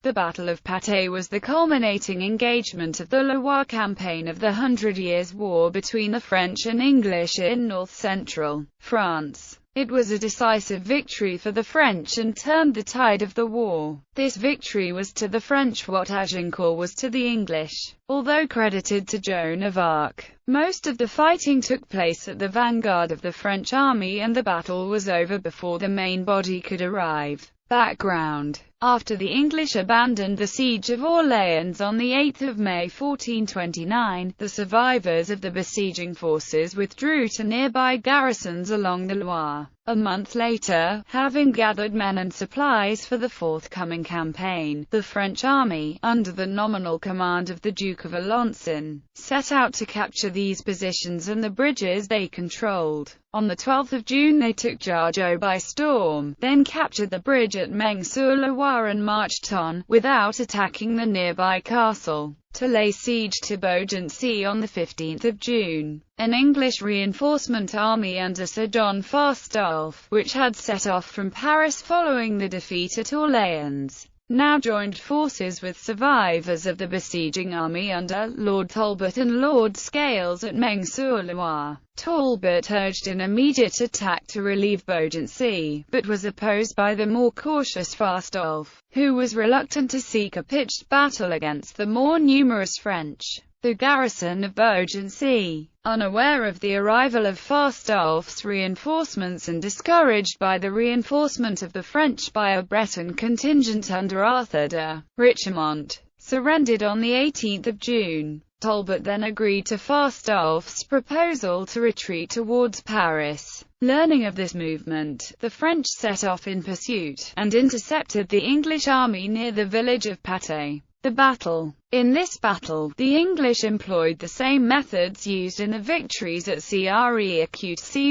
The Battle of Patay was the culminating engagement of the Loire campaign of the Hundred Years' War between the French and English in north-central France. It was a decisive victory for the French and turned the tide of the war. This victory was to the French what Agincourt was to the English. Although credited to Joan of Arc, most of the fighting took place at the vanguard of the French army, and the battle was over before the main body could arrive. Background: after the English abandoned the siege of Orléans on 8 May 1429, the survivors of the besieging forces withdrew to nearby garrisons along the Loire. A month later, having gathered men and supplies for the forthcoming campaign, the French army, under the nominal command of the Duke of Alençon, set out to capture these positions and the bridges they controlled. On 12 June they took Jargeau by storm, then captured the bridge at Meung-sur-Loire and marched on, without attacking the nearby castle, to lay siege to Beaugency on 15 June. An English reinforcement army under Sir John Fastolfe, which had set off from Paris following the defeat at Orléans, now joined forces with survivors of the besieging army under Lord Talbot and Lord Scales at Meung-sur-Loire. Talbot urged an immediate attack to relieve Beaugency, but was opposed by the more cautious Fastolfe, who was reluctant to seek a pitched battle against the more numerous French. The garrison of Beaugency, unaware of the arrival of Fastolfe's reinforcements and discouraged by the reinforcement of the French by a Breton contingent under Arthur de Richemont, surrendered on 18 June. Talbot then agreed to Fastolfe's proposal to retreat towards Paris. Learning of this movement, the French set off in pursuit, and intercepted the English army near the village of Patay. The battle. In this battle, the English employed the same methods used in the victories at Crecy in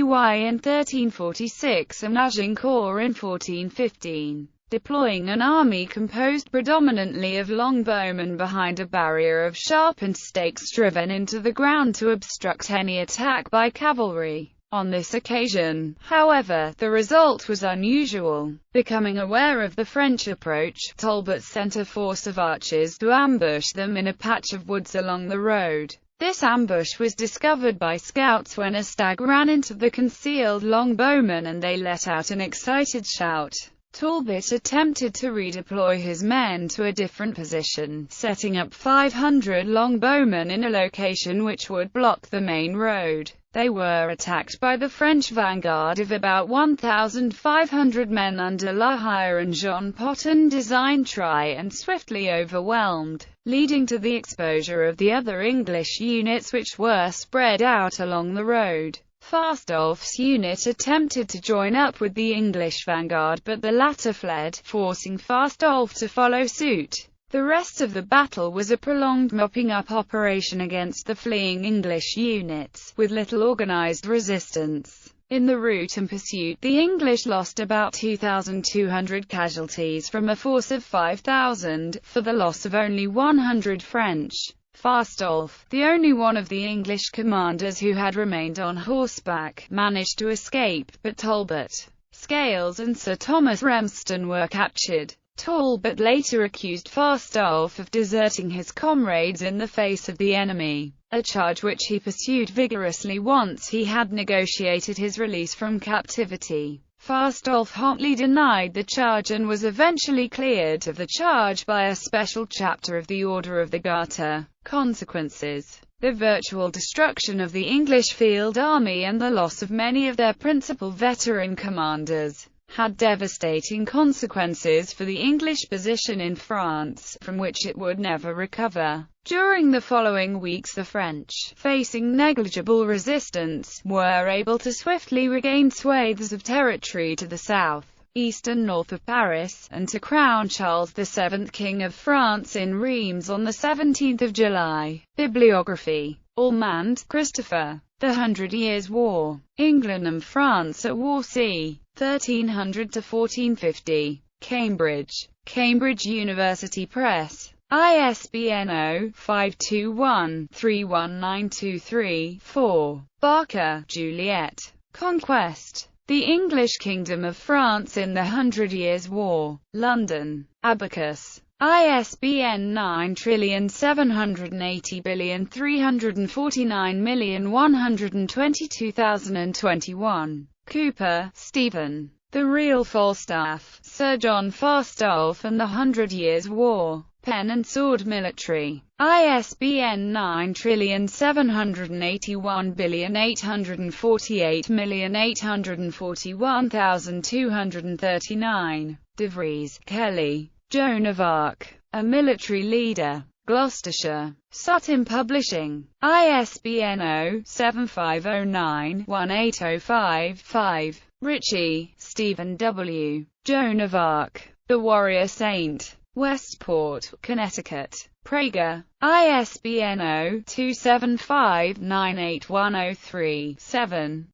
1346 and Agincourt in 1415. Deploying an army composed predominantly of longbowmen behind a barrier of sharpened stakes driven into the ground to obstruct any attack by cavalry. On this occasion, however, the result was unusual. Becoming aware of the French approach, Talbot sent a force of archers to ambush them in a patch of woods along the road. This ambush was discovered by scouts when a stag ran into the concealed longbowmen and they let out an excited shout. Talbot attempted to redeploy his men to a different position, setting up 500 longbowmen in a location which would block the main road. They were attacked by the French vanguard of about 1,500 men under La Hire and Jean Potin d'Aintrailles and swiftly overwhelmed, leading to the exposure of the other English units which were spread out along the road. Fastolfe's unit attempted to join up with the English vanguard, but the latter fled, forcing Fastolfe to follow suit. The rest of the battle was a prolonged mopping-up operation against the fleeing English units, with little organized resistance. In the rout and pursuit, the English lost about 2,200 casualties from a force of 5,000, for the loss of only 100 French. Fastolfe, the only one of the English commanders who had remained on horseback, managed to escape, but Talbot, Scales and Sir Thomas Remston were captured. Talbot later accused Fastolfe of deserting his comrades in the face of the enemy, a charge which he pursued vigorously once he had negotiated his release from captivity. Fastolfe hotly denied the charge and was eventually cleared of the charge by a special chapter of the Order of the Garter. Consequences: the virtual destruction of the English field army and the loss of many of their principal veteran commanders had devastating consequences for the English position in France, from which it would never recover. During the following weeks the French, facing negligible resistance, were able to swiftly regain swathes of territory to the south, east and north of Paris, and to crown Charles VII King of France in Reims on 17 July. Bibliography: Allmand, Christopher. The Hundred Years' War. England and France at War c. 1300 to 1450. Cambridge. Cambridge University Press. ISBN 0-521-31923-4. Barker, Juliet. Conquest. The English Kingdom of France in the Hundred Years' War. London. Abacus. ISBN 9780349122021. Cooper, Stephen. The Real Falstaff, Sir John Falstaff and the 100 Years' War. Pen and Sword Military. ISBN 9781848841239. De Vries, Kelly. Joan of Arc. A Military Leader. Gloucestershire. Sutton Publishing. ISBN 0-7509-18055-5. Ritchie, Stephen W. Joan of Arc. The Warrior Saint. Westport, Connecticut. Prager. ISBN 0-275-98103-7.